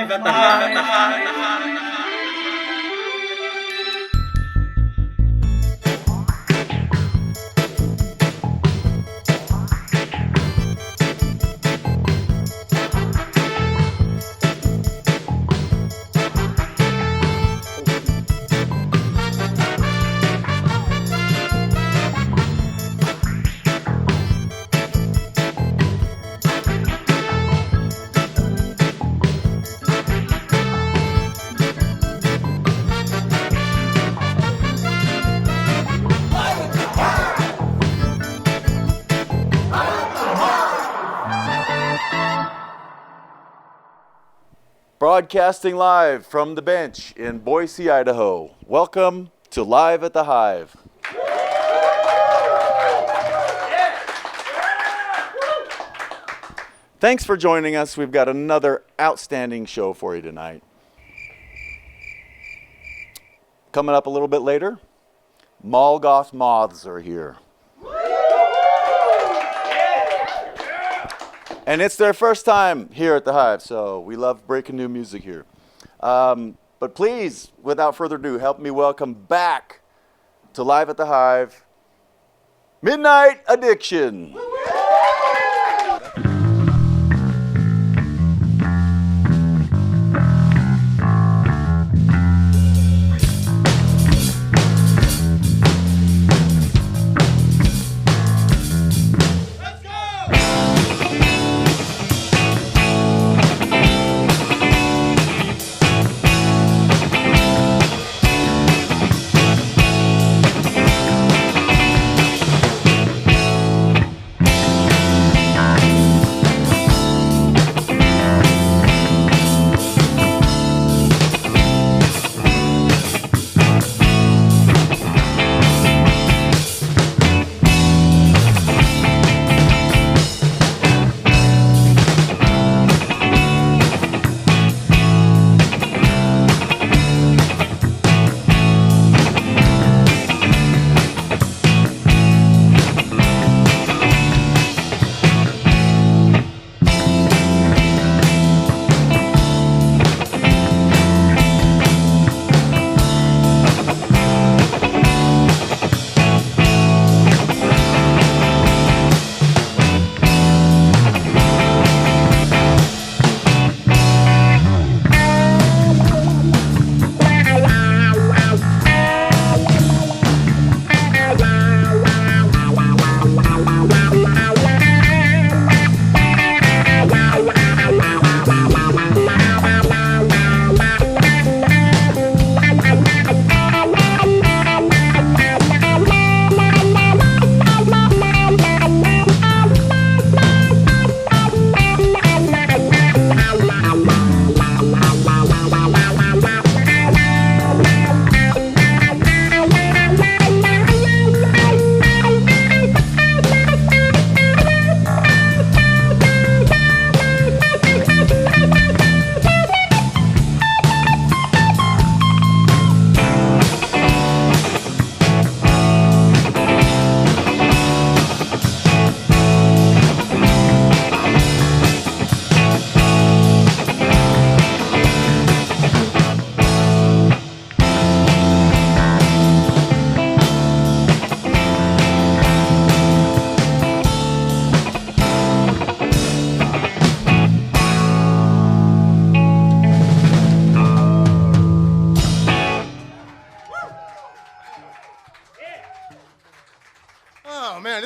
Live at the Hive. Broadcasting live from the bench in Boise, Idaho. Welcome to Live at the Hive. Thanks for joining us. We've got another outstanding show for you tonight. Coming up a little bit later, GOTH Moths are here. And it's their first time here at the Hive, so we love breaking new music here. But please, without further ado, help me welcome back to Live at the Hive, Midnight Addiction.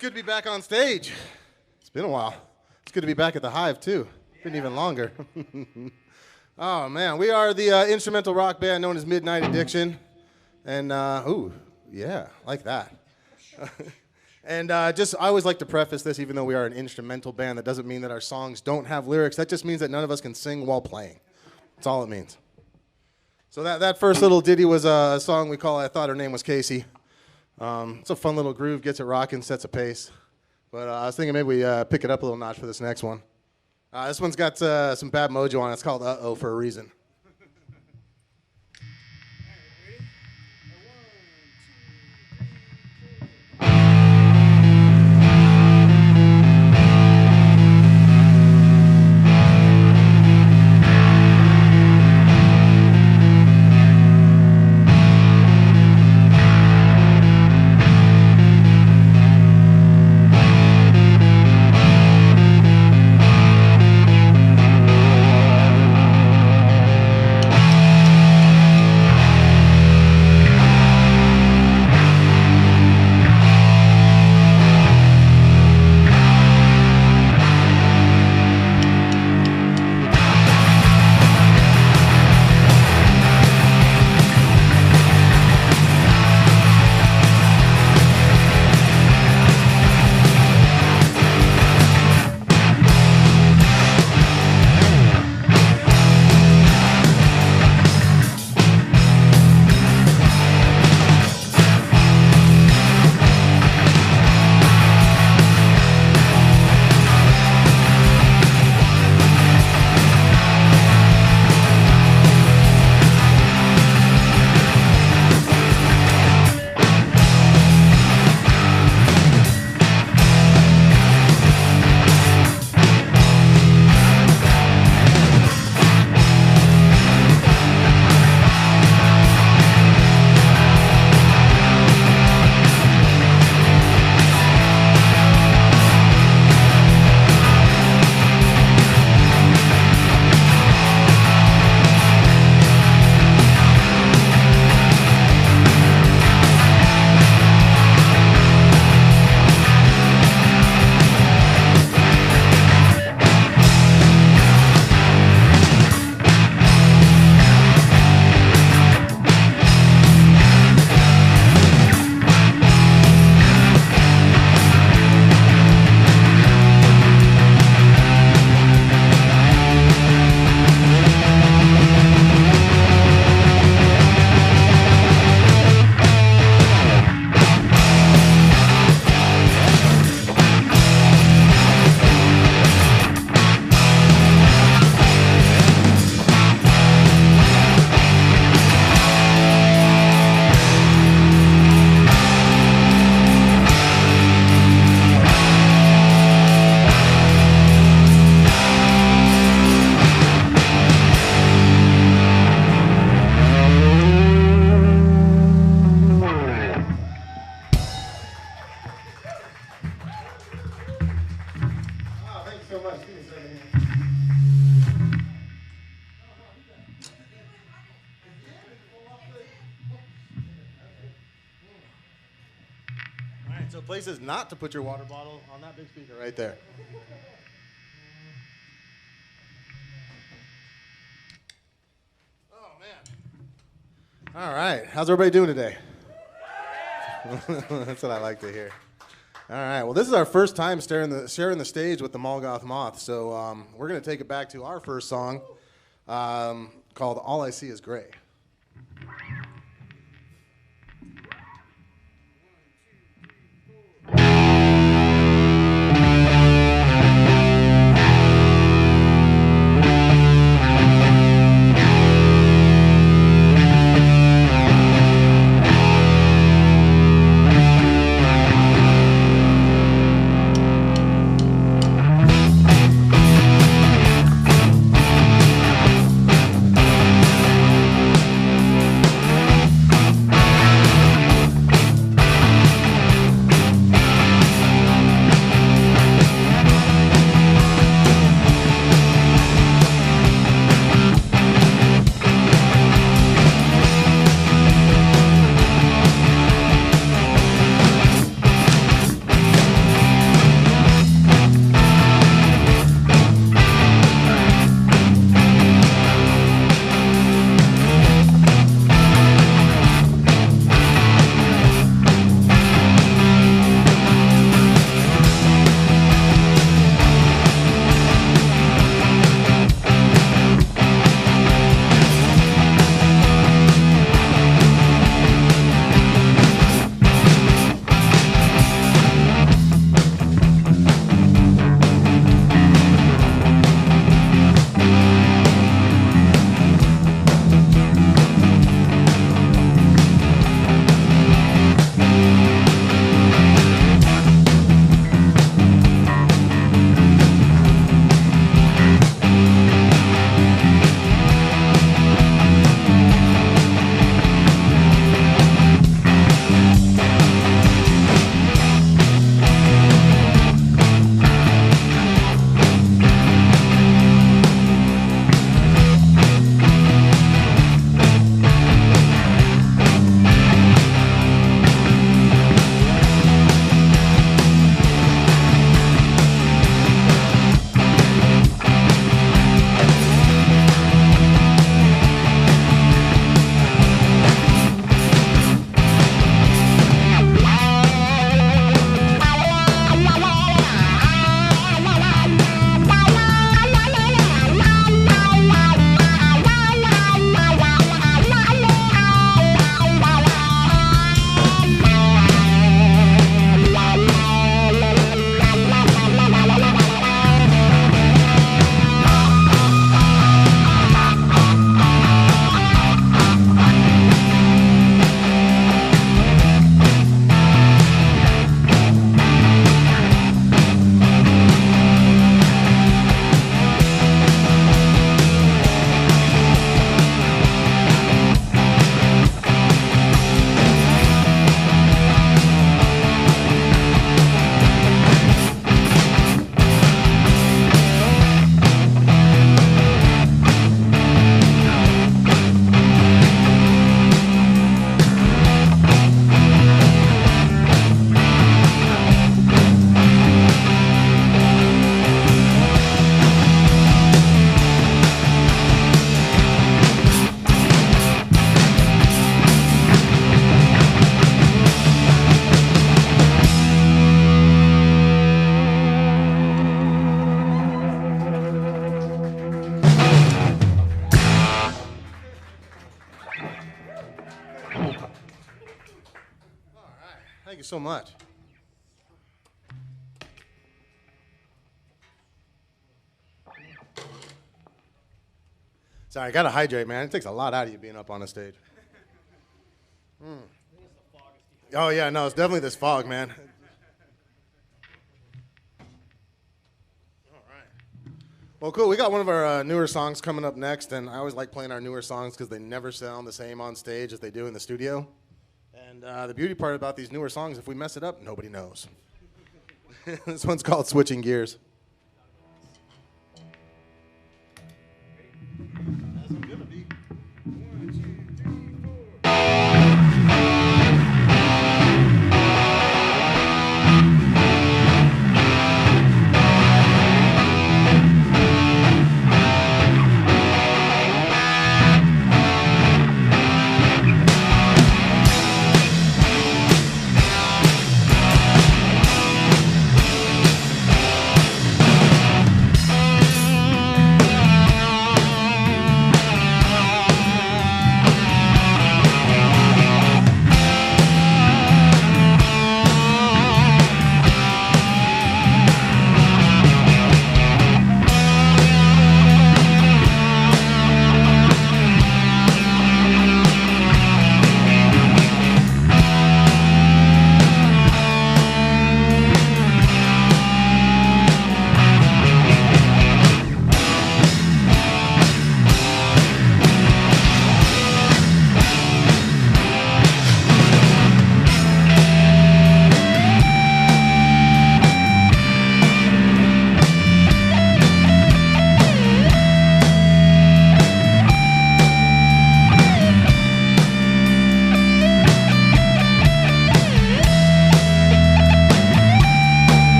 Good to be back on stage. It's been a while. It's good to be back at the Hive, too. Been even longer. Oh, man. We are the instrumental rock band known as Midnight Addiction. And, ooh, yeah, like that. And I always like to preface this, even though we are an instrumental band, that doesn't mean that our songs don't have lyrics. That just means that none of us can sing while playing. That's all it means. So that first little ditty was a song we call I Thought Her Name Was Casey. It's a fun little groove, gets it rocking, sets a pace. But I was thinking maybe we pick it up a little notch for this next one. This one's got some bad mojo on it. It's called Uh-Oh for a Reason. places not to put your water bottle on that big speaker right there. Oh, man. All right. How's everybody doing today? That's what I like to hear. All right. Well, this is our first time sharing the stage with the GOTH MOTHS, so we're going to take it back to our first song called All I See Is Gray. Thank you so much. Sorry, I gotta hydrate, man. It takes a lot out of you being up on a stage. Oh yeah, no, it's definitely this fog, man. All right. Well, cool. We got one of our newer songs coming up next, and I always like playing our newer songs because they never sound the same on stage as they do in the studio. And the beauty part about these newer songs, if we mess it up, nobody knows. This one's called Switching Gears. As I'm gonna be. 1, 2, 3, 4.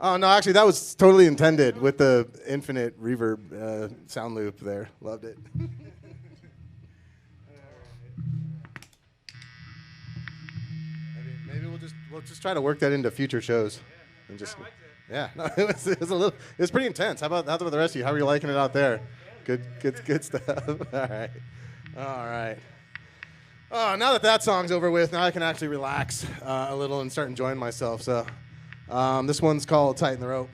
Oh, no, actually, that was totally intended with the infinite reverb sound loop there. Loved it. Maybe we'll just try to work that into future shows. And just, yeah, no, it was pretty intense. How about the rest of you? How are you liking it out there? Good stuff. All right. Oh, now that song's over with, now I can actually relax a little and start enjoying myself. So this one's called Tighten the Rope.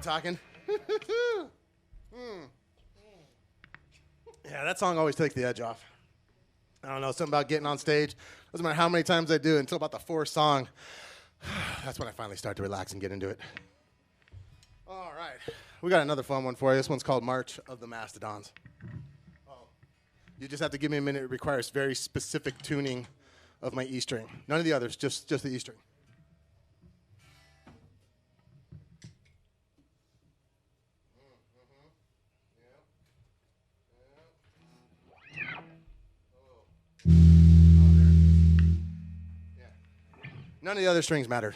talking. Yeah, that song always takes the edge off. I don't know, something about getting on stage. Doesn't matter how many times I do it, until about the fourth song. That's when I finally start to relax and get into it. All right. We got another fun one for you. This one's called March of the Mastodons. You just have to give me a minute. It requires very specific tuning of my E string. None of the others, just the E string. None of the other strings mattered.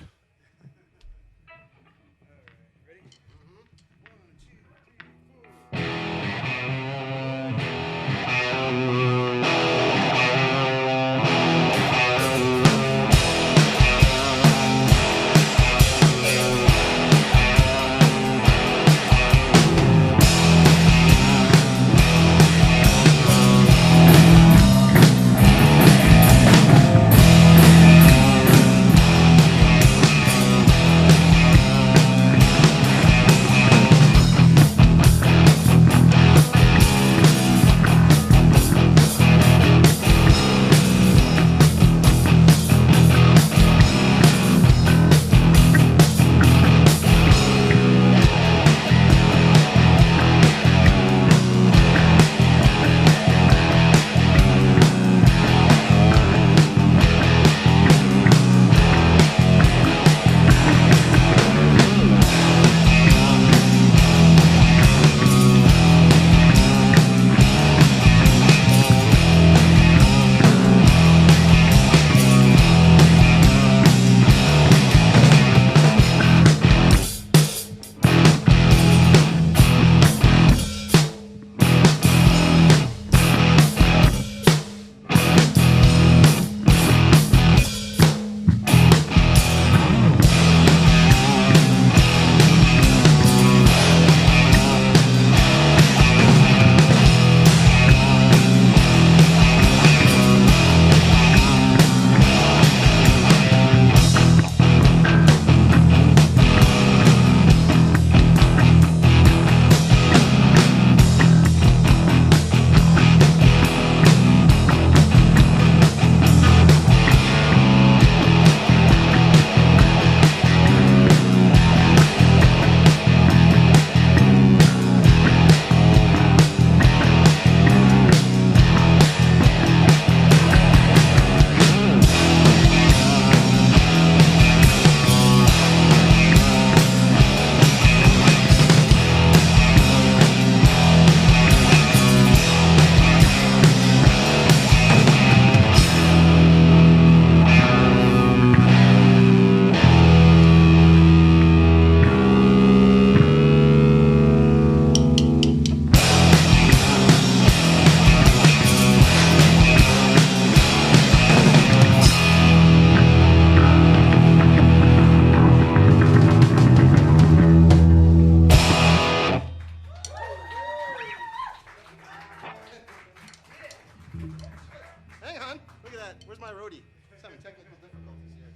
Mike's having technical difficulties here.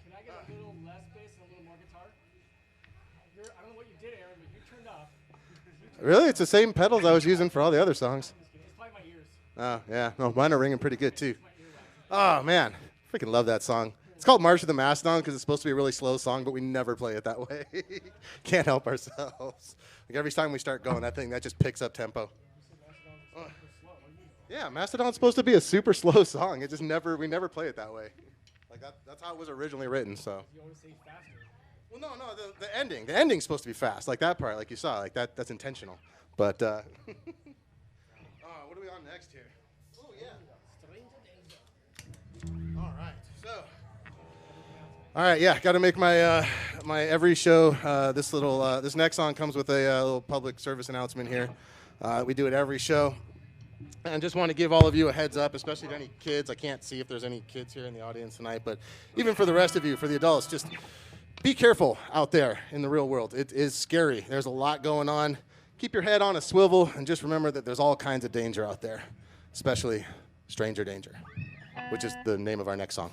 Can I get a little less bass and a little more guitar? I don't know what you did, Aaron, but you turned up. Really? It's the same pedals I was using for all the other songs. It's probably my ears. Oh, yeah. No, mine are ringing pretty good, too. Oh, man. Freaking love that song. It's called March of the Mastodon because it's supposed to be a really slow song, but we never play it that way. Can't help ourselves. Like every time we start going, that just picks up tempo. Yeah, Mastodon's supposed to be a super slow song. We never play it that way. Like that's how it was originally written, so. You always say faster. Well, no, the ending. The ending's supposed to be fast, like that part, like you saw, like that's intentional. But, what are we on next here? Oh, yeah. All right, so. All right, yeah, got to make my my every show. This next song comes with a little public service announcement here. We do it every show. And just want to give all of you a heads up, especially to any kids. I can't see if there's any kids here in the audience tonight, but even for the rest of you, for the adults, just be careful out there in the real world. It is scary. There's a lot going on. Keep your head on a swivel, and just remember that there's all kinds of danger out there, especially stranger danger, which is the name of our next song.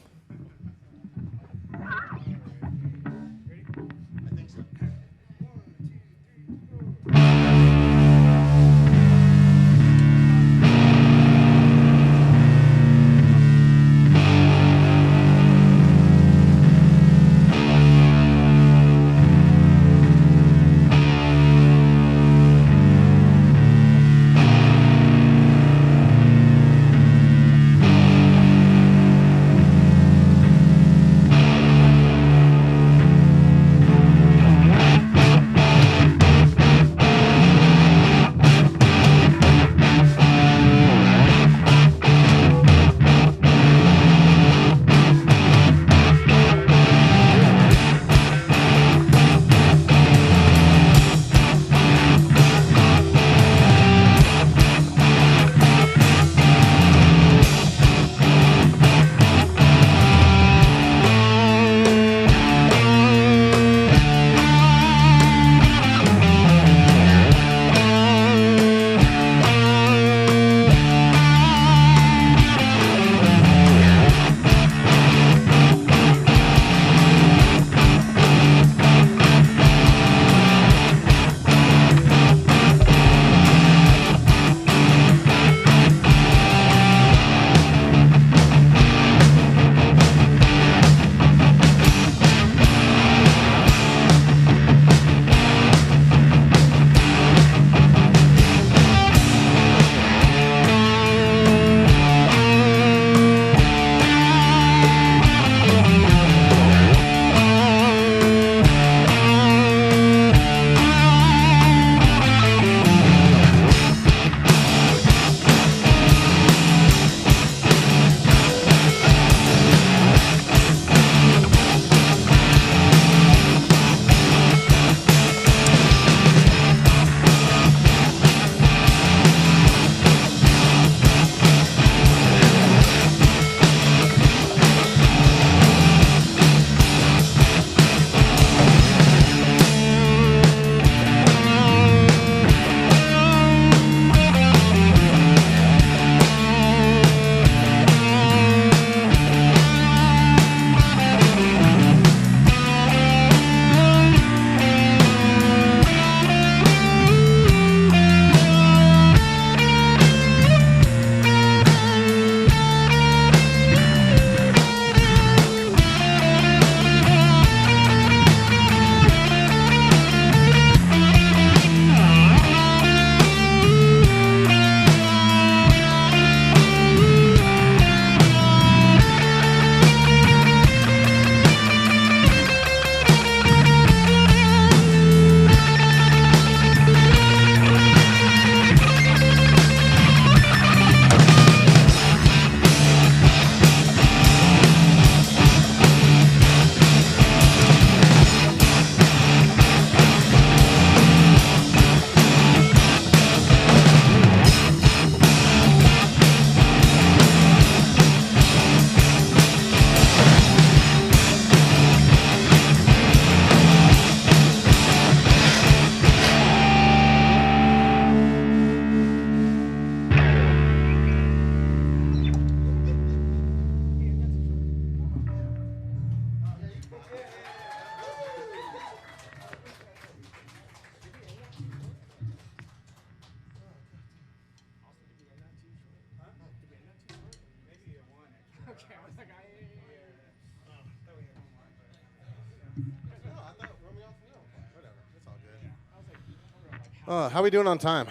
How we doing on time?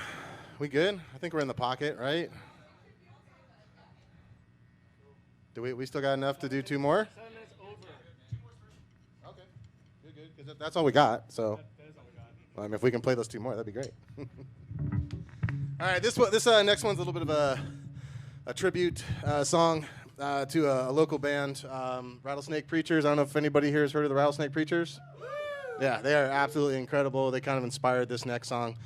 We good? I think we're in the pocket, right? Do we still got enough to do 2 more? 7 minutes over. Okay, good. Because that's all we got. So, That is all we got. if we can play those 2 more, that'd be great. All right, this next one's a little bit of a tribute song to a local band, Rattlesnake Preachers. I don't know if anybody here has heard of the Rattlesnake Preachers. Yeah, they are absolutely incredible. They kind of inspired this next song.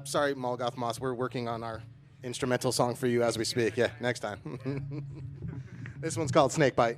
Sorry, Molgoth Moss, we're working on our instrumental song for you as we speak. Yeah, next time. This one's called Snakebite.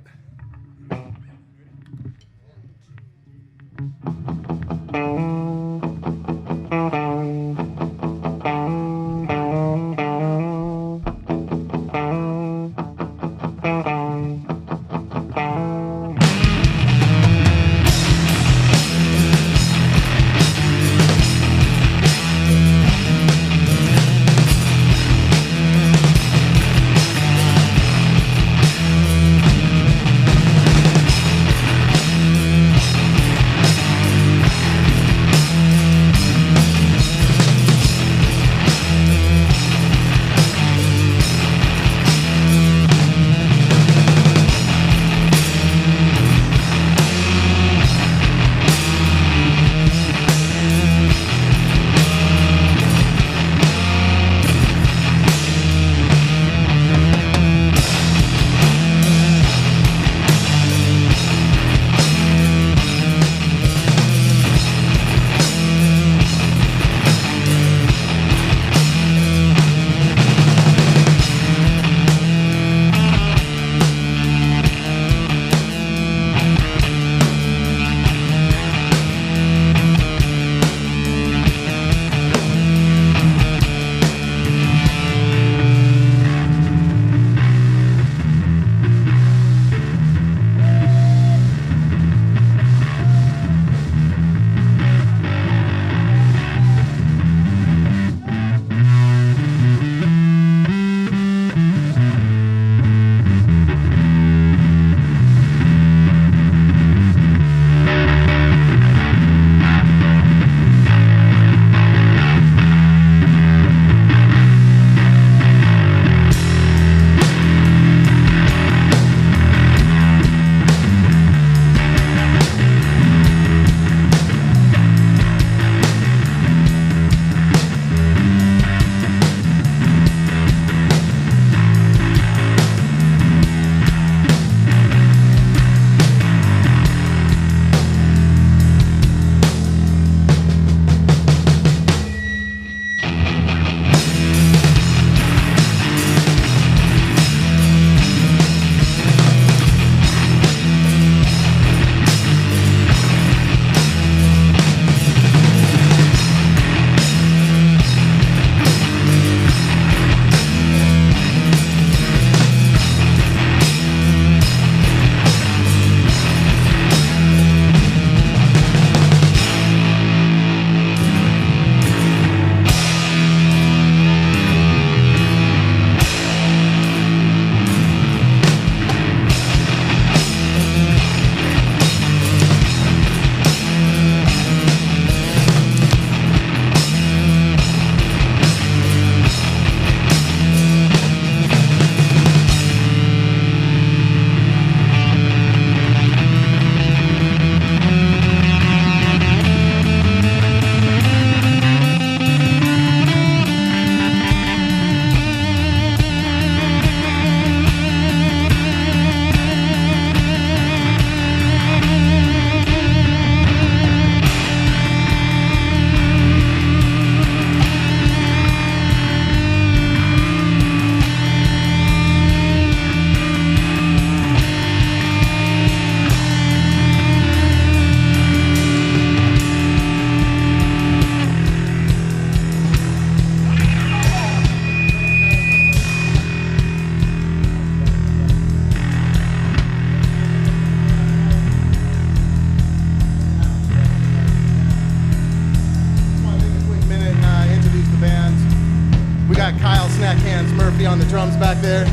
on the drums back there.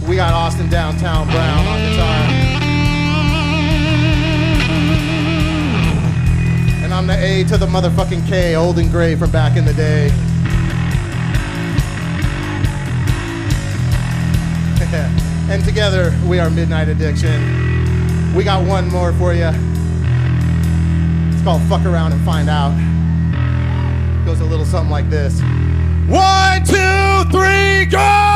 We got Austin Downtown Brown on guitar. And I'm the A to the motherfucking K, old and gray from back in the day. And together we are Midnight Addiction. We got one more for you. It's called Fuck Around and Find Out. It goes a little something like this. 1, 2, 3, go!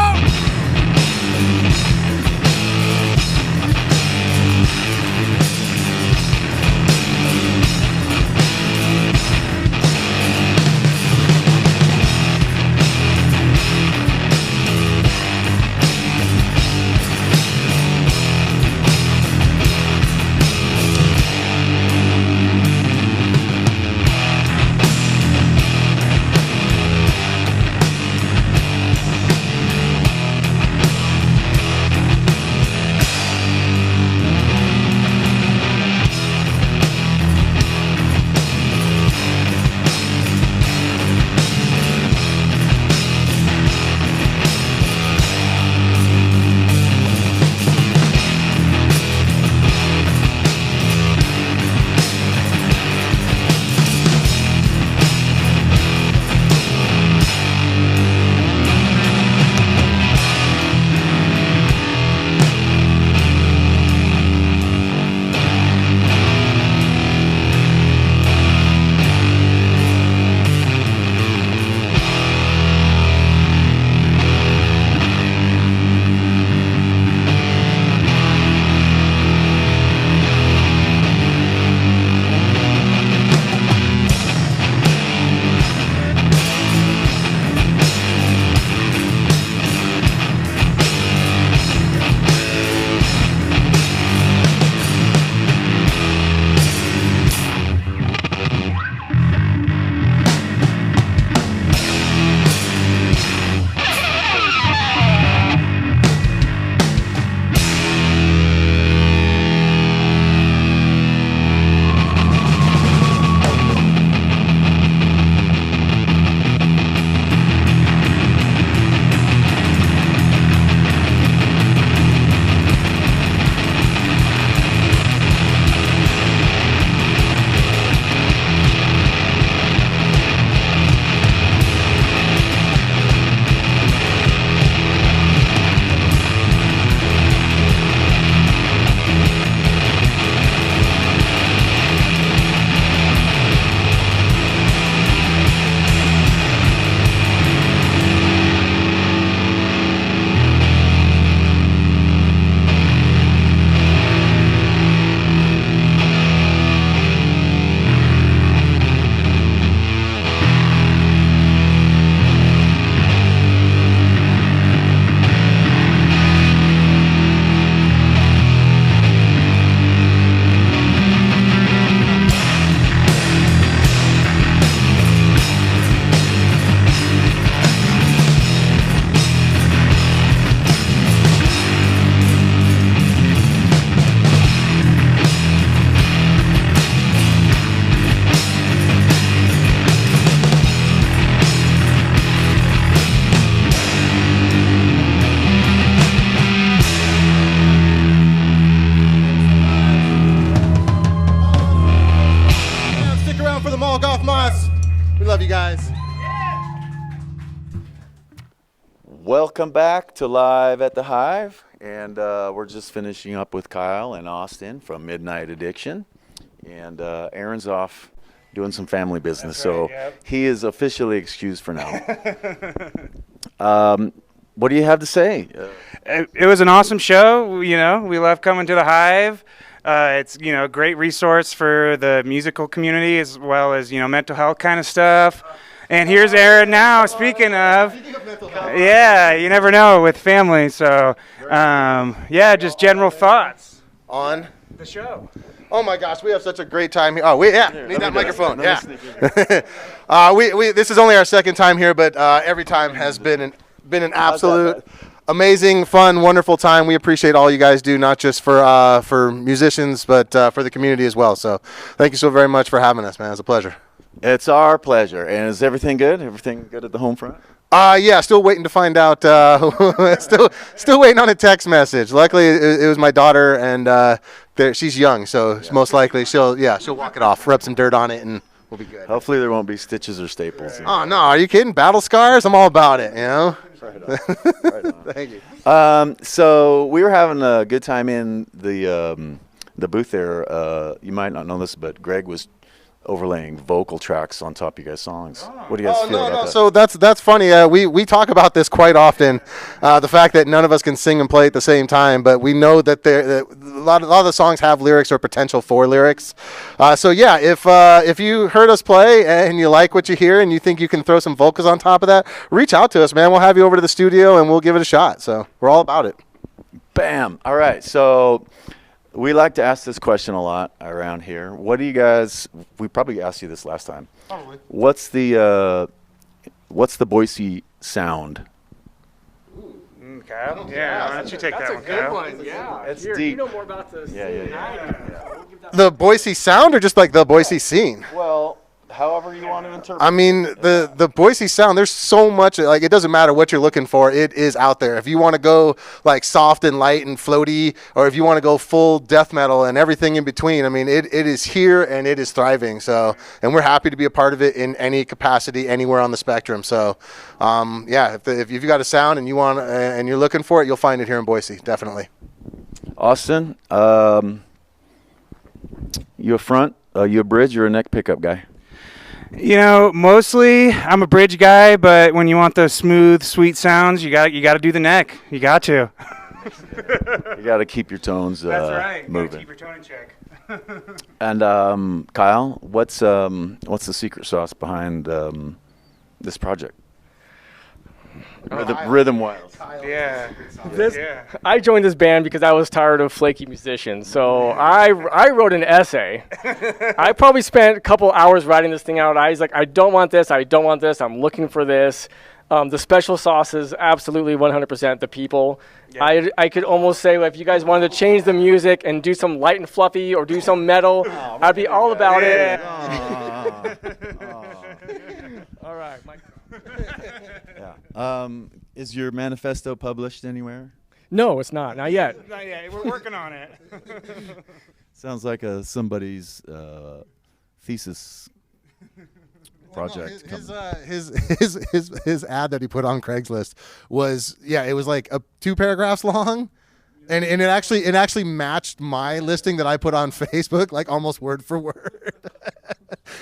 MOTHS. We love you guys. Welcome back to Live at the Hive, and we're just finishing up with Kyle and Austin from Midnight Addiction, and Aaron's off doing some family business, so he is officially excused for now. What do you have to say? It was an awesome show. You know, we love coming to the Hive. It's, you know, a great resource for the musical community as well as, you know, mental health kind of stuff. And here's Aaron now, speaking of. Yeah, you never know with family. So, yeah, just general thoughts On the show. Oh my gosh, we have such a great time here. Oh, need that microphone. Yeah. This is only our second time here, but every time has been an absolute amazing, fun, wonderful time. We appreciate all you guys do, not just for musicians, but for the community as well. So thank you so very much for having us, man. It's a pleasure. It's our pleasure. And is everything good? Everything good at the home front? Yeah, still waiting to find out. Still waiting on a text message. Luckily, it was my daughter, and she's young, so most likely she'll walk it off, rub some dirt on it, and We'll be good. Hopefully there won't be stitches or staples. Oh, no. Are you kidding? Battle scars? I'm all about it, you know? Right on. Right on. Thank you. So we were having a good time in the booth there. You might not know this, but Greg was overlaying vocal tracks on top of you guys' songs. What do you guys feel about that? So that's funny. We talk about this quite often, the fact that none of us can sing and play at the same time, but we know that a lot of the songs have lyrics or potential for lyrics. So yeah, if you heard us play and you like what you hear and you think you can throw some vocals on top of that, reach out to us, man. We'll have you over to the studio and we'll give it a shot. So we're all about it. Bam. All right. So we like to ask this question a lot around here. What do you guys? We probably asked you this last time. Probably. What's the Boise sound? Kyle? Yeah, why don't you take that one, Kyle? Yeah. It's Here, deep. you know more about this. Yeah. We'll give that The Boise sound or just like the Boise scene? Well, however you want to interpret. I mean, the Boise sound, there's so much, like, it doesn't matter what you're looking for. It is out there. If you want to go, like, soft and light and floaty, or if you want to go full death metal and everything in between, I mean, it is here and it is thriving. So, and we're happy to be a part of it in any capacity, anywhere on the spectrum. So, yeah, if you've got a sound and you want and you're looking for it, you'll find it here in Boise, definitely. Austin, you a front, you a bridge, you're a neck pickup guy. You know, mostly I'm a bridge guy, but when you want those smooth, sweet sounds, you got to do the neck. You got to. You got to keep your tones That's right. moving. Keep your tone in check. And Kyle, what's the secret sauce behind this project? Rhythm Wild. Yeah. I joined this band because I was tired of flaky musicians. So I wrote an essay. I probably spent a couple hours writing this thing out. I was like, I don't want this. I don't want this. I'm looking for this. The special sauce is absolutely 100% the people. Yeah. I could almost say, if you guys wanted to change the music and do some light and fluffy or do some metal, I'd be all about it. All right, Mike. Yeah. Is your manifesto published anywhere? No, it's not. Not yet. Not yet. We're working on it. Sounds like somebody's thesis project. His ad that he put on Craigslist was, it was like 2 paragraphs long. And it actually matched my listing that I put on Facebook, like almost word for word.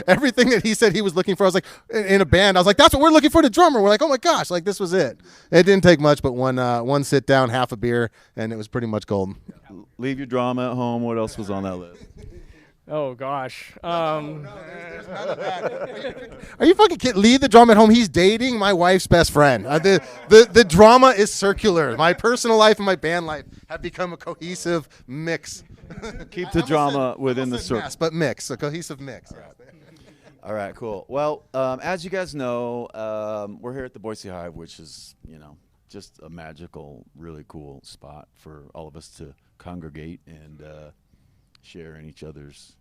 Everything that he said he was looking for, I was like, in a band, I was like, that's what we're looking for, the drummer. We're like, oh my gosh, like this was it. It didn't take much but one sit down, half a beer, and it was pretty much golden. Leave your drama at home. What else was on that list? Oh gosh. There's none of that. Are you fucking kidding? Leave the drama at home. He's dating my wife's best friend. The drama is circular. My personal life and my band life have become a cohesive mix. Keep the drama within the circle. Mess, but mix, a cohesive mix. All right, cool. Well, as you guys know, we're here at the Boise Hive, which is, just a magical, really cool spot for all of us to congregate and share in each other's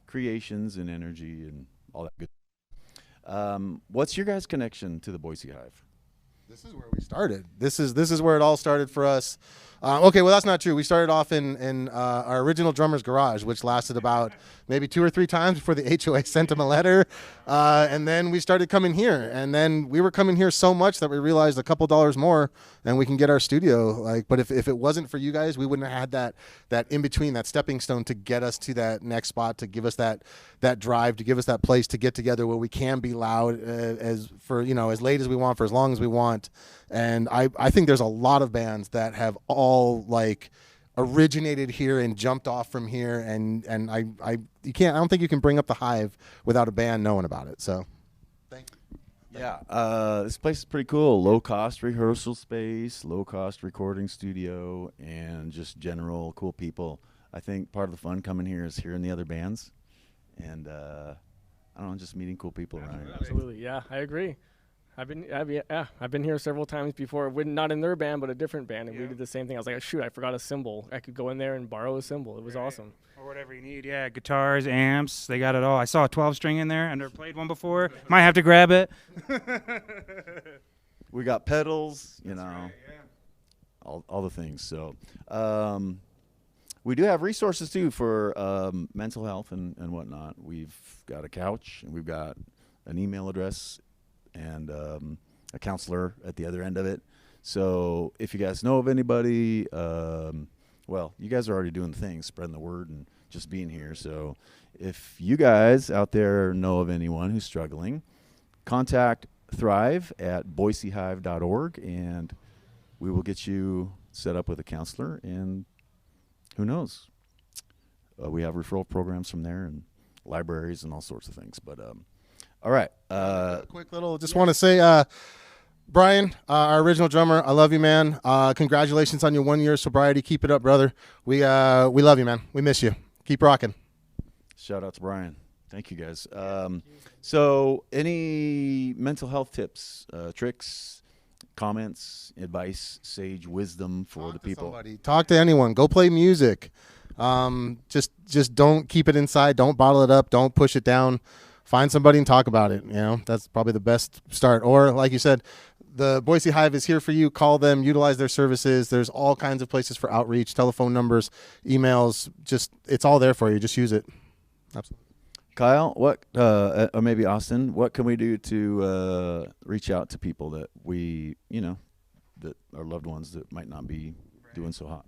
creations and energy and all that good. What's your guys' connection to the Boise Hive? This is where we started. This is where it all started for us. Okay, well, that's not true. We started off in our original drummer's garage, which lasted about maybe 2 or 3 times before the HOA sent him a letter. And then we started coming here. And then we were coming here so much that we realized a couple dollars more and we can get our studio. But if it wasn't for you guys, we wouldn't have had that in between, that stepping stone to get us to that next spot, to give us that drive, to give us that place to get together where we can be loud as late as we want, for as long as we want. And I think there's a lot of bands that have all originated here and jumped off from here, and I don't think you can bring up the Hive without a band knowing about it. So thank you. Yeah, this place is pretty cool. Low cost rehearsal space, low cost recording studio, and just general cool people. I think part of the fun coming here is hearing the other bands, and I don't know, just meeting cool people around here. Absolutely, yeah, I agree. I've been here several times before, not in their band, but a different band, and we did the same thing. I was like, shoot, I forgot a cymbal. I could go in there and borrow a cymbal. It was awesome. Or whatever you need, yeah, guitars, amps, they got it all. I saw a 12-string in there. I never played one before. Might have to grab it. We got pedals, Right, yeah. all the things. So, we do have resources too for mental health and whatnot. We've got a couch, and we've got an email address, and a counselor at the other end of it. So if you guys know of anybody, well, you guys are already doing the things, spreading the word and just being here. So if you guys out there know of anyone who's struggling, contact Thrive at boisehive.org, and we will get you set up with a counselor, and who knows? We have referral programs from there and libraries and all sorts of things. But all right. Quick little, just want to say, Brian, our original drummer, I love you, man. Congratulations on your 1 year sobriety. Keep it up, brother. We love you, man. We miss you. Keep rocking. Shout out to Brian. Thank you, guys. So any mental health tips, tricks, comments, advice, sage wisdom for the people? Somebody. Talk to anyone. Go play music. Just don't keep it inside. Don't bottle it up. Don't push it down. Find somebody and talk about it. You know, that's probably the best start. Or like you said, the Boise Hive is here for you. Call them, utilize their services. There's all kinds of places for outreach, telephone numbers, emails. Just, it's all there for you. Just use it. Absolutely. Kyle, what, or maybe Austin, what can we do to reach out to people that we, that are loved ones that might not be doing so hot?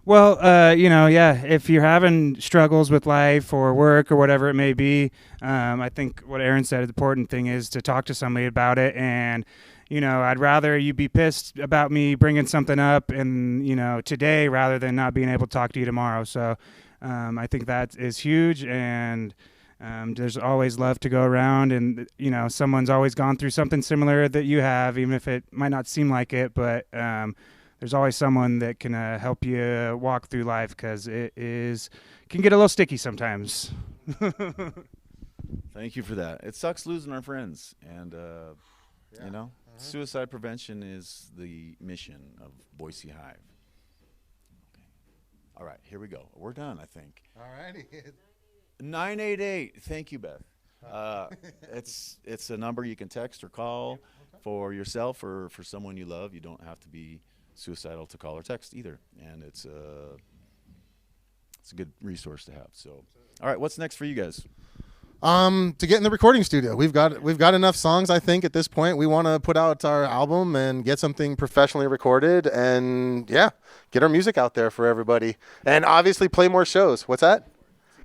Well, if you're having struggles with life or work or whatever it may be, I think what Aaron said, the important thing is to talk to somebody about it. And, I'd rather you be pissed about me bringing something up and, today rather than not being able to talk to you tomorrow. So I think that is huge. And there's always love to go around, and someone's always gone through something similar that you have, even if it might not seem like it, but there's always someone that can help you walk through life, because can get a little sticky sometimes. Thank you for that. It sucks losing our friends, and suicide prevention is the mission of Boise Hive. Okay. All right, here we go. We're done, I think. All righty. 988. Thank you, Beth. It's a number you can text or call for yourself or for someone you love. You don't have to be suicidal to call or text either, and it's a good resource to have. So, all right, what's next for you guys? To get in the recording studio. We've got enough songs, I think, at this point. We want to put out our album and get something professionally recorded, and get our music out there for everybody, and obviously play more shows. What's that?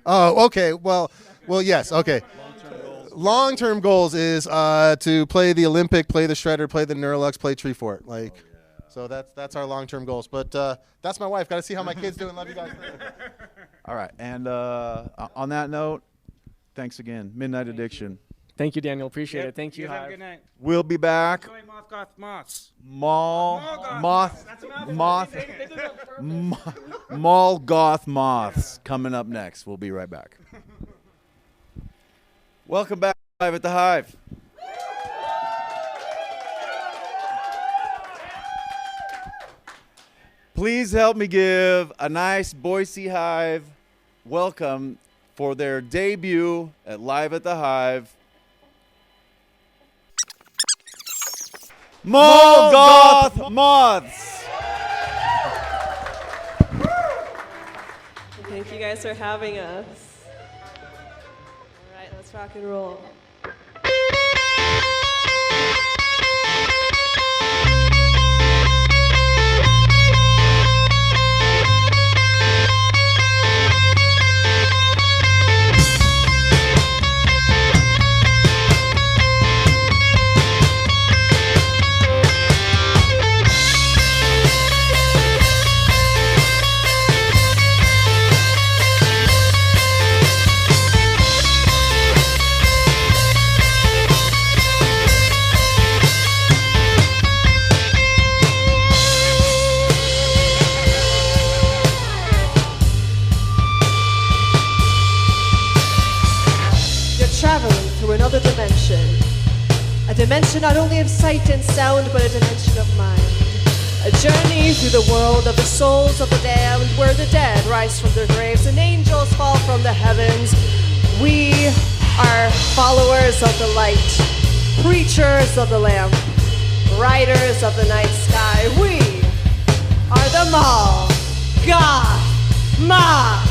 Oh, okay. Well, yes. Okay. Long-term goals is to play the Olympic, play the Shredder, play the Neurolux, play Treefort. So that's our long-term goals. But that's my wife. Got to see how my kids doing. Love you guys. All right. And on that note, thanks again. Midnight Addiction. Thank you, Daniel. Appreciate it. Thank you. Have a good night. We'll be back. Enjoy MOTHS. Mall Goth Moths coming up next. We'll be right back. Welcome back live at the Hive. Please help me give a nice Boise Hive welcome for their debut at Live at the Hive. Mall Goth Moths. Thank you guys for having us. All right, let's rock and roll. Another dimension. A dimension not only of sight and sound, but a dimension of mind. A journey through the world of the souls of the damned, where the dead rise from their graves and angels fall from the heavens. We are followers of the light, preachers of the lamp, riders of the night sky. We are the Mall Goth MOTHS.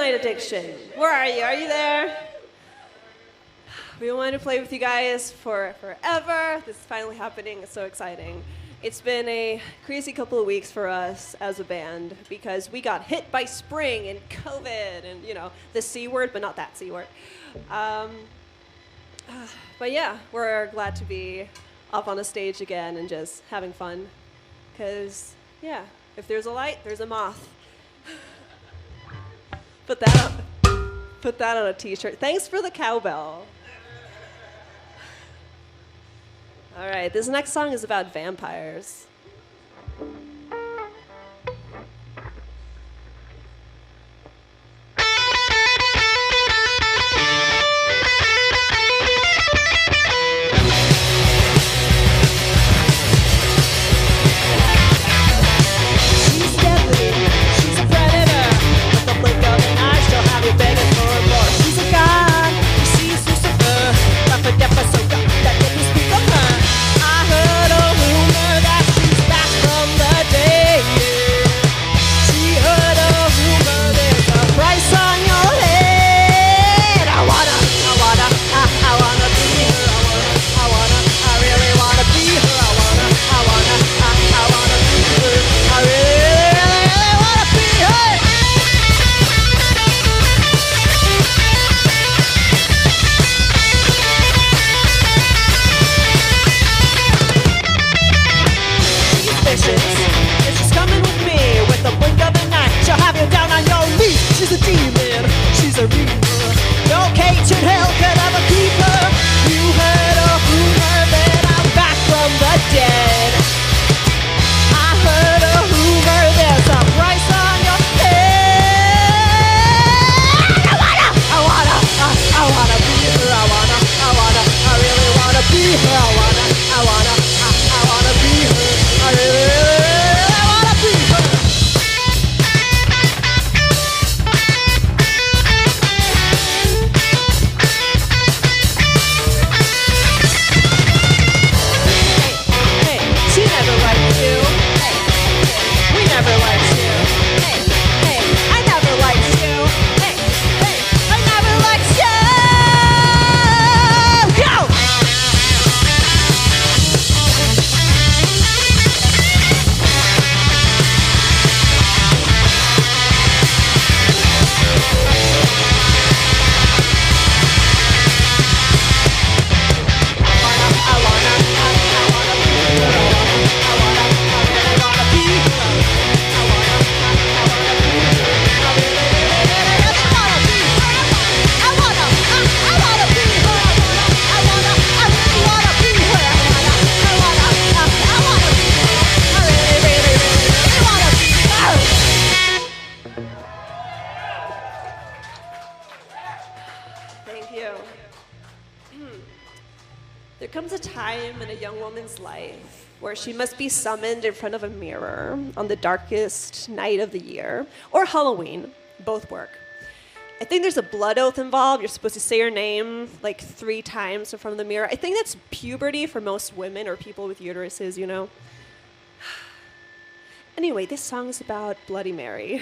Addiction. Where are you? Are you there? We wanted to play with you guys for forever. This is finally happening. It's so exciting. It's been a crazy couple of weeks for us as a band because we got hit by spring and COVID and, you know, the C word, but not that C word. But yeah, we're glad to be up on a stage again and just having fun. Because, yeah, if there's a light, there's a moth. Put that on a t-shirt. Thanks for the cowbell. All right, this next song is about vampires. She's deadly, she's a predator. With the blink of an eye, she'll have you begging for more. She's a god, who sees Lucifer. But for death, so God, that didn't speak of her. I heard a rumor that she's back from the dead. She heard a rumor there's a price on your head. I wanna be her. I really wanna be her. I wanna be her. I really wanna be her. She's vicious, and she's coming with me. With the blink of an eye, she'll have you down on your knees. She's a demon, she's a reaper. No cage in hell could ever keep her. You heard a rumor that I'm back from the dead. I heard a rumor there's a price on your head. I wanna be her. I really wanna be her. I wanna be her. I really wanna be her. Hey, she never liked you. Hey, we never liked you. Hey, I never liked you. Hey, I never liked you. Go! Thank you. There comes a time in a young woman's life where she must be summoned in front of a mirror on the darkest night of the year, or Halloween. Both work. I think there's a blood oath involved. You're supposed to say your name like 3 times in front of the mirror. I think that's puberty for most women or people with uteruses, you know. Anyway, this song is about Bloody Mary.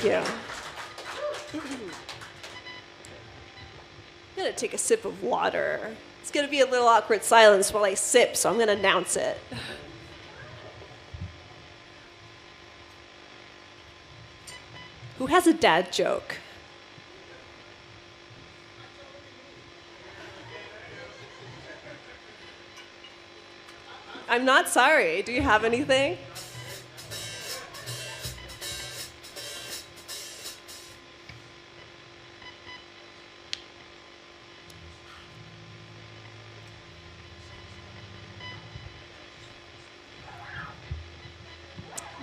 Thank you. I'm gonna take a sip of water. It's gonna be a little awkward silence while I sip, so I'm gonna announce it. Who has a dad joke? I'm not sorry. Do you have anything?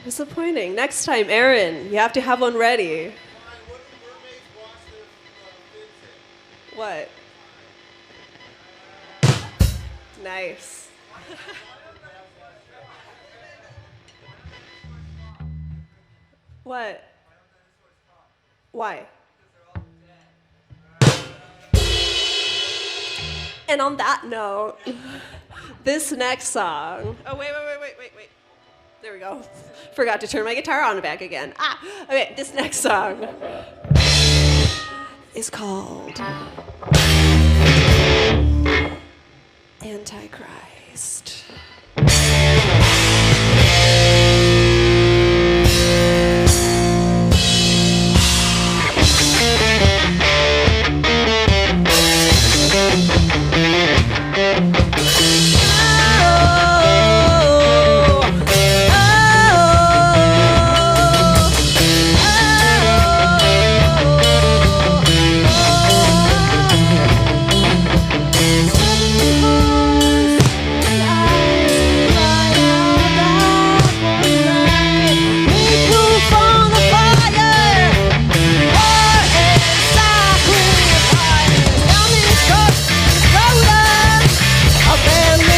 Disappointing. Next time, Aaron, you have to have one ready. What? Nice. What? Why? And on that note, this next song. Oh, wait. There we go. Forgot to turn my guitar on and back again. Okay, this next song is called Antichrist. Abandoned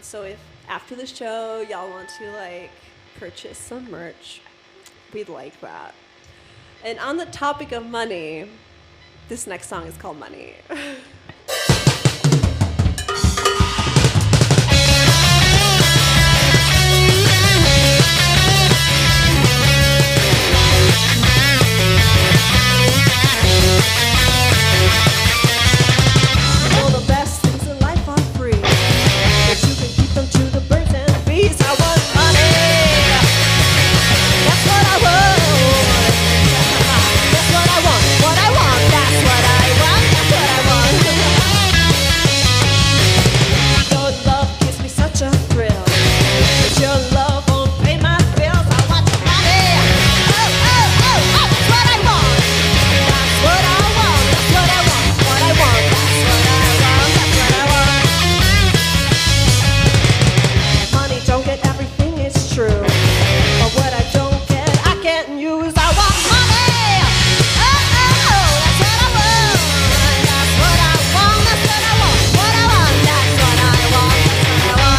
So if after the show y'all want to like purchase some merch, we'd like that. And on the topic of money, this next song is called Money. All the best things in life are free, but you can keep them to the birds and the bees. I want money. That's what I want. That's what I want. What I want. That's what I want. That's what I want. Your love gives me such a thrill, but your love won't pay my bills. I want your money. Oh, oh, oh, oh. That's what I want. That's what I want. That's what I want. What I want. That's what I want. That's what I want. Money don't get everything, it's true. But what I don't get, I can't use. I want money. Oh, oh, oh. That's what I want. That's what I want. That's what I want. What I want. That's what I want. That's what I want.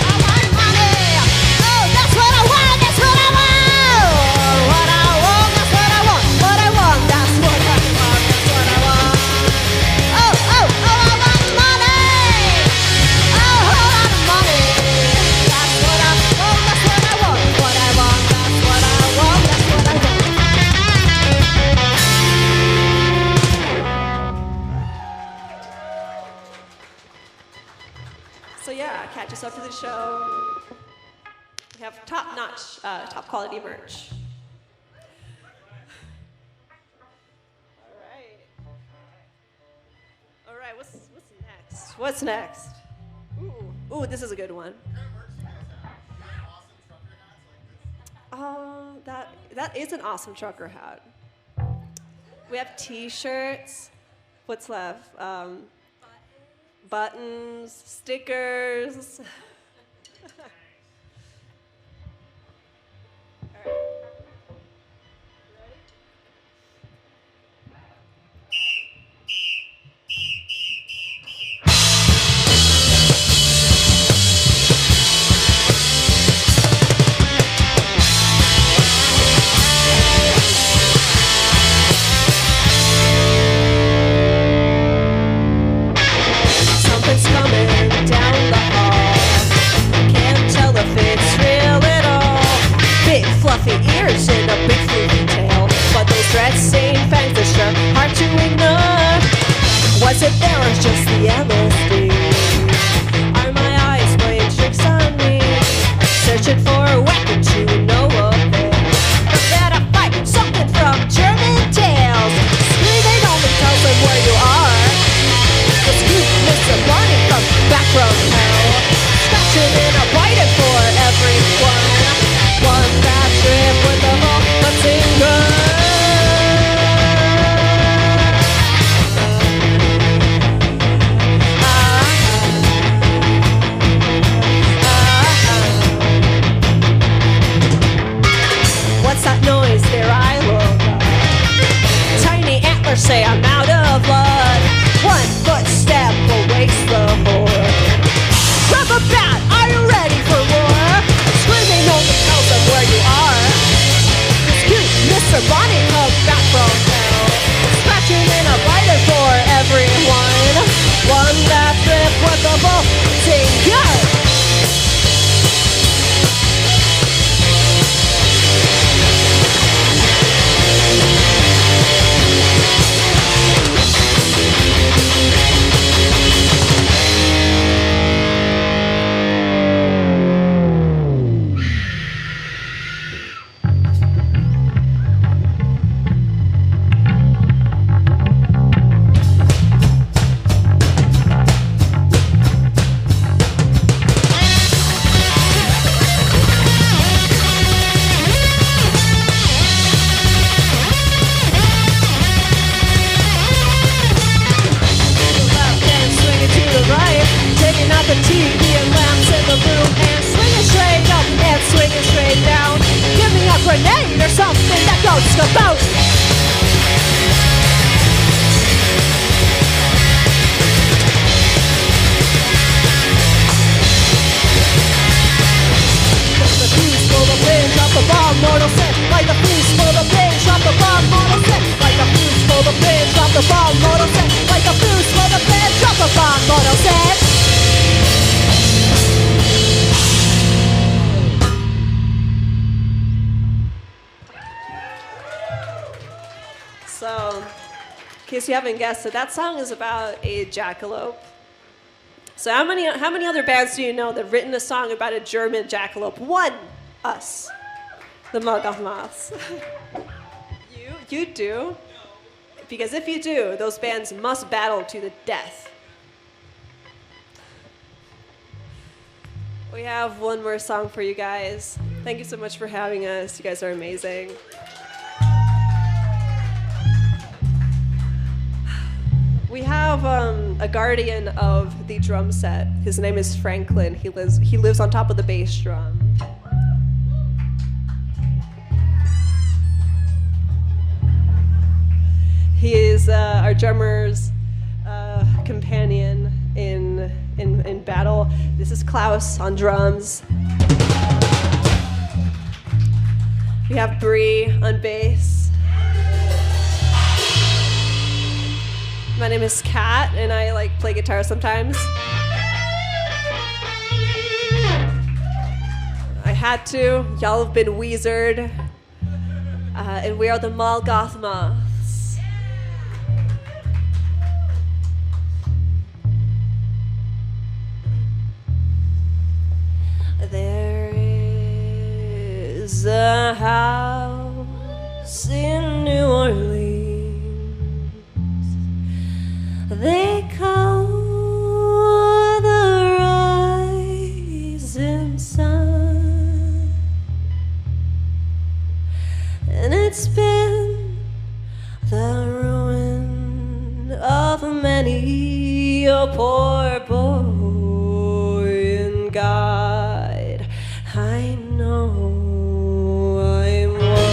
I want money. Oh, that's what I want. That's what I want. What I want. That's what I want. What I want. That's what I want. That's what I want. Oh, oh, oh, I want money. Oh, a whole lot of money. That's what I want. That's what I want. What I want. That's what I want. That's what I want. So yeah, catch us up to the show. We have top-notch, top-quality merch. All right. What's next? What's next? Ooh, this is a good one. That is an awesome trucker hat. We have T-shirts. What's left? Buttons, stickers. Something's coming down the hall. drop the bomb, Moto said. Like a fuse for the band, drop the bomb, Moto said. So, in case you haven't guessed it, that song is about a jackalope. So how many other bands do you know that have written a song about a German jackalope? One, us, the MOTHS. You do? Because if you do, those bands must battle to the death. We have one more song for you guys. Thank you so much for having us. You guys are amazing. We have a guardian of the drum set. His name is Franklin. He lives on top of the bass drum. He is our drummer's companion in battle. This is Klaus on drums. We have Bree on bass. My name is Kat, and I play guitar sometimes. I had to. Y'all have been Weezered. And we are the MOTHS. There is a house in New Orleans. They call the rising sun, and it's been the ruin of many a poor boy and God. I know I'm one.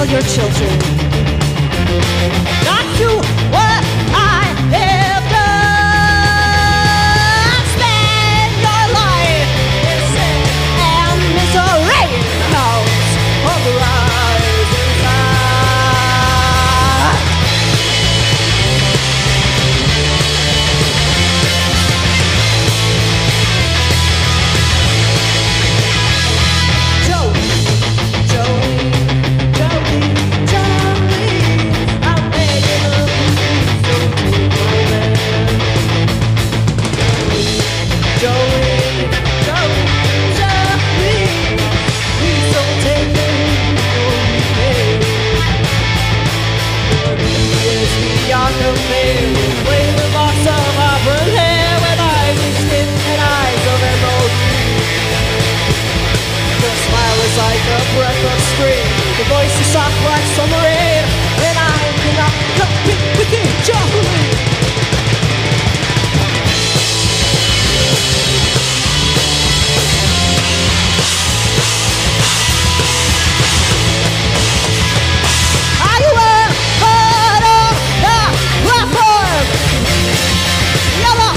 Your children not to what I have done. Spend your life in sin and misery in the house of the rising sun. Like a breath of spring, the voice is soft like summer rain, and I cannot compete with you, Jolie. I will put on the platform, yellow.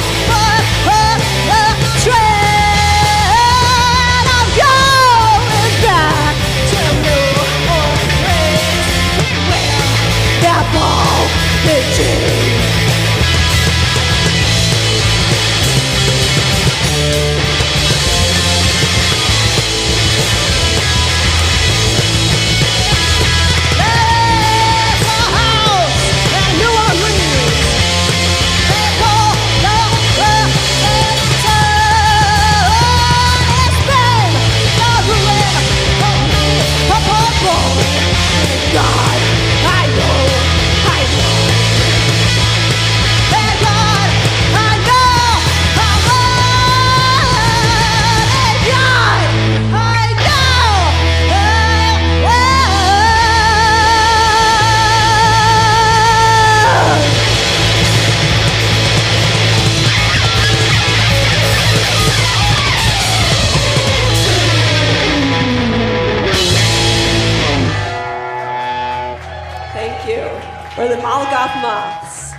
or the Malgoth Moths.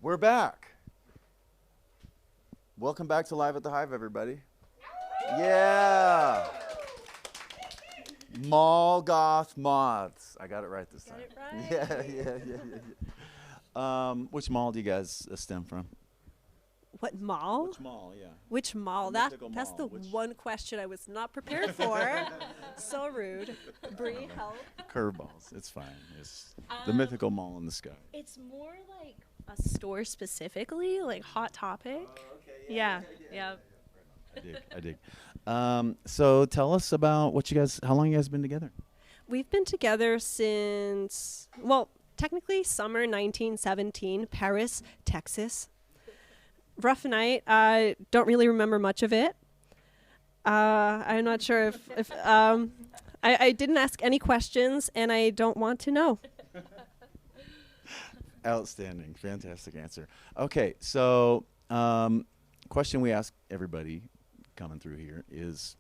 We're back. Welcome back to Live at the Hive, everybody. Yeah. Malgoth Moths. I got it right this time. Got it right. Yeah. Which mall do you guys stem from? What mall? Which mall, yeah. Which mall? The mythical That's mall. the one question I was not prepared for. So rude. Bree, help. Curveballs. It's fine. It's the mythical mall in the sky. It's more like a store specifically, like Hot Topic. Yeah. I dig. So tell us about how long you guys been together? We've been together since, well, technically summer 1917, Paris, Texas. Rough night. I don't really remember much of it. I'm not sure if I didn't ask any questions, and I don't want to know. Outstanding. Fantastic answer. Okay, so question we ask everybody coming through here is,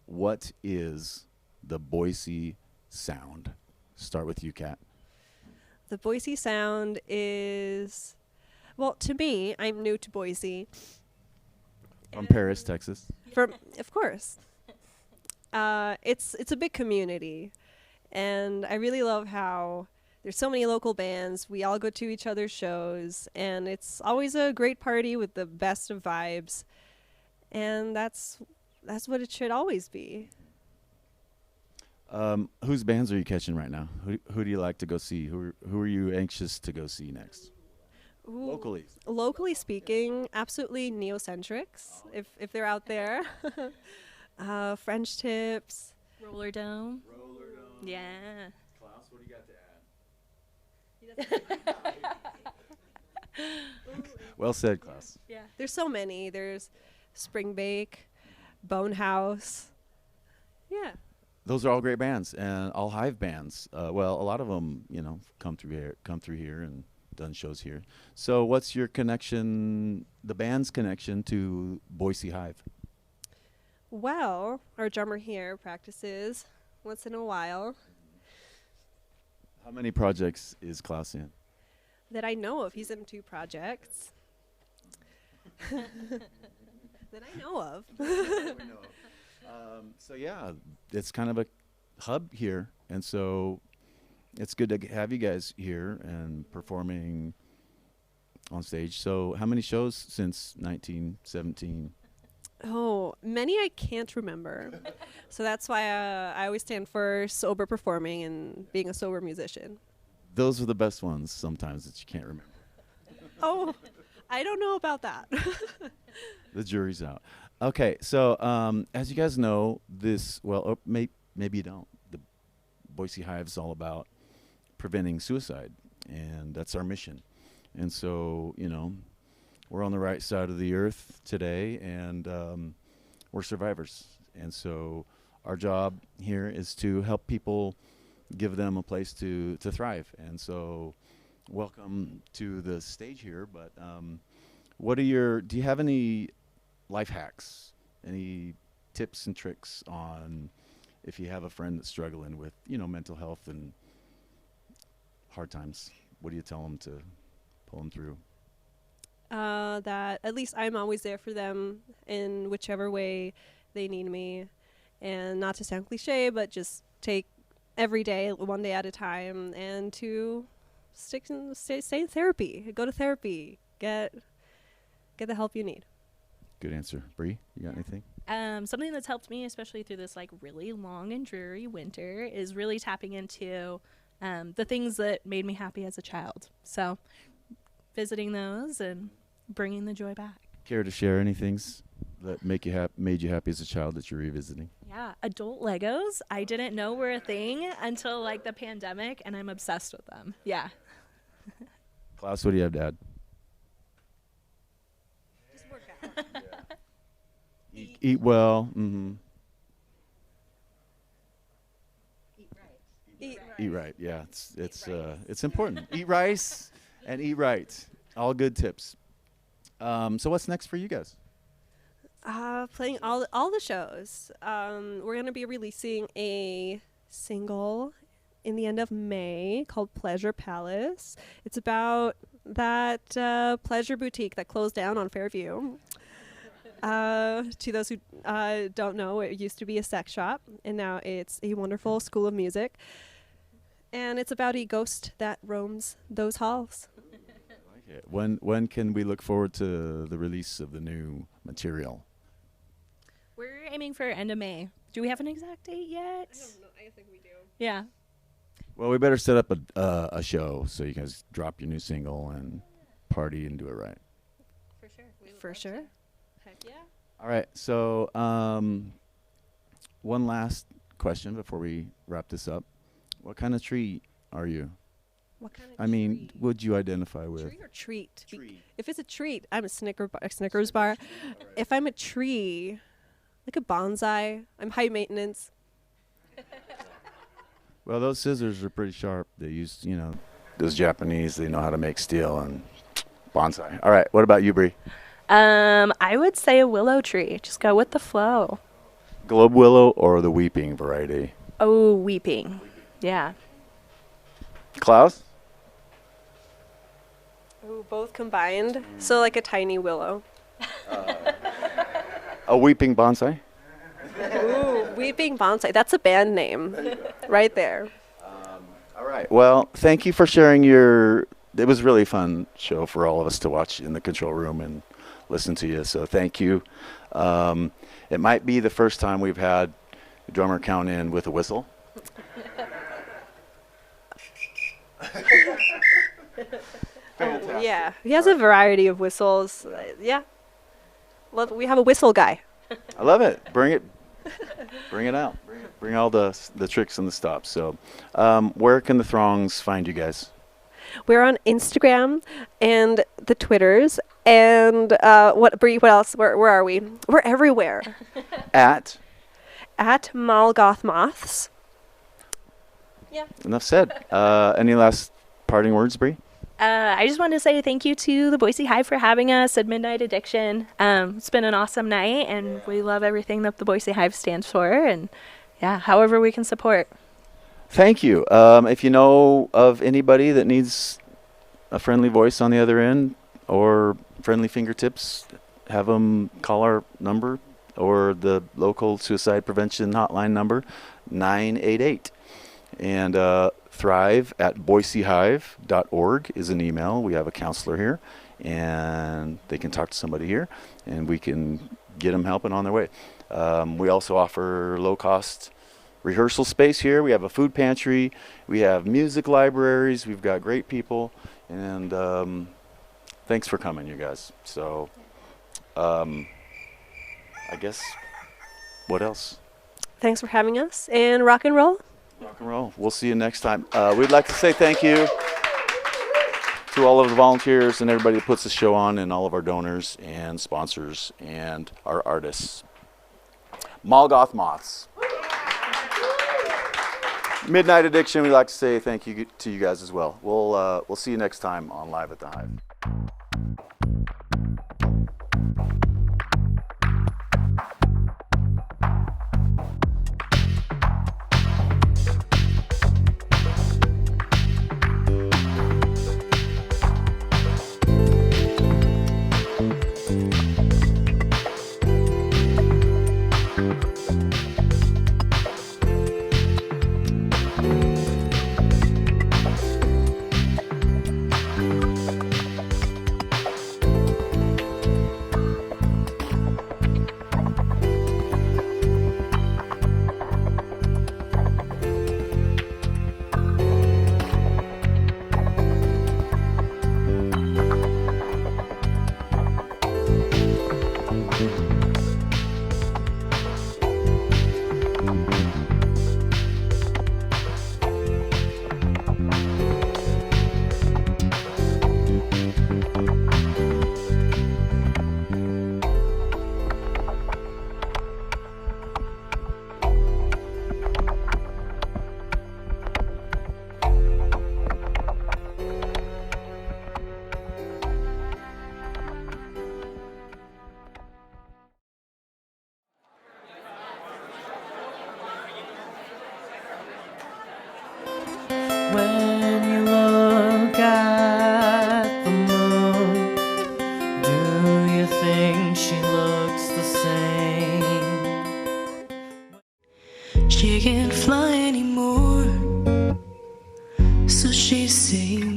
what is the Boise sound? Start with you, Kat. The Boise sound is, well, to me, I'm new to Boise. From Paris, Texas. Of course. It's a big community, and I really love how there's so many local bands. We all go to each other's shows, and it's always a great party with the best of vibes, and that's what it should always be. Whose bands are you catching right now? Who do you like to go see? Who are you anxious to go see next? Ooh. Locally. Locally speaking, absolutely Neocentrics, if they're out there. French Tips. Roller Dome. Yeah. Klaus, what do you got to add? Well said, Klaus. Yeah. There's so many. There's Spring Bake, Bone House. Yeah. Those are all great bands, and all Hive bands. Well, a lot of them, come through here and done shows here. So what's your connection, the band's connection to Boise Hive? Well, our drummer here practices once in a while. How many projects is Klaus in? That I know of. He's in 2 projects. That I know of. So yeah, it's kind of a hub here, and so it's good to have you guys here and performing on stage. So how many shows since 1917? Oh, many I can't remember. So that's why I always stand for sober performing and being a sober musician. Those are the best ones sometimes that you can't remember. Oh, I don't know about that. The jury's out. Okay, so as you guys know, maybe you don't. The Boise Hive is all about preventing suicide, and that's our mission. And so, we're on the right side of the earth today, and we're survivors. And so our job here is to help people, give them a place to thrive. And so welcome to the stage here, but do you have any life hacks, any tips and tricks on if you have a friend that's struggling with, mental health and hard times? What do you tell them to pull them through? That at least I'm always there for them in whichever way they need me. And not to sound cliche, but just take every day, one day at a time, and to stay in therapy. Go to therapy. Get the help you need. Good answer. Bree, you got anything? Something that's helped me, especially through this really long and dreary winter, is really tapping into the things that made me happy as a child. So visiting those and bringing the joy back. Care to share any things that made you happy as a child that you're revisiting? Yeah, adult Legos. I didn't know were a thing until the pandemic, and I'm obsessed with them. Yeah. Klaus, what do you have to add? Just work out. Eat well. Mm-hmm. Eat right. Yeah, it's important. Eat rice and eat right. All good tips. So what's next for you guys? Playing all the shows. We're gonna be releasing a single in the end of May called Pleasure Palace. It's about that pleasure boutique that closed down on Fairview. To those who don't know, it used to be a sex shop, and now it's a wonderful school of music. And it's about a ghost that roams those halls. Okay. When can we look forward to the release of the new material? We're aiming for end of May. Do we have an exact date yet? I don't know. I think we do. Yeah. Well, we better set up a show so you guys drop your new single and party and do it right. For sure. For sure. Heck yeah. All right. So one last question before we wrap this up. What kind of tree are you? What kind of I mean, would you identify with? tree or treat? If it's a treat, I'm a Snickers bar. If I'm a tree, like a bonsai, I'm high maintenance. Well, those scissors are pretty sharp. They use, those Japanese, they know how to make steel and bonsai. All right. What about you, Bree? I would say a willow tree. Just go with the flow. Globe willow or the weeping variety? Oh, weeping. Yeah. Klaus? Ooh, both combined. So like a tiny willow. A weeping bonsai? Ooh, Weeping Bonsai. That's a band name right there. All right. Well, thank you for sharing your. It was a really fun show for all of us to watch in the control room and listen to you. So thank you. It might be the first time we've had a drummer count in with a whistle. Yeah, he has a variety of whistles. Yeah, we have a whistle guy. I love it. Bring it. Bring it out. Bring all the tricks and the stops. So, where can the throngs find you guys? We're on Instagram and the Twitters and Bree? What else? Where are we? We're everywhere. At MOTHS. MOTHS. Yeah. Enough said. Any last parting words, Bree? I just wanted to say thank you to the Boise Hive for having us at Midnight Addiction. It's been an awesome night, and we love everything that the Boise Hive stands for, and yeah, however we can support. Thank you. If you know of anybody that needs a friendly voice on the other end or friendly fingertips, have them call our number or the local suicide prevention hotline number, 988. And thrive@boisehive.org is an email. We have a counselor here, and they can talk to somebody here, and we can get them helping on their way. We also offer low-cost rehearsal space here. We have a food pantry. We have music libraries. We've got great people, and thanks for coming, you guys. So I guess what else? Thanks for having us, and rock and roll. Rock and roll. We'll see you next time. We'd like to say thank you to all of the volunteers and everybody that puts the show on, and all of our donors and sponsors and our artists. GOTH MOTHS. Midnight Addiction, we'd like to say thank you to you guys as well. We'll see you next time on Live at the Hive. when you look at the moon, do you think she looks the same? She can't fly anymore, so she's saying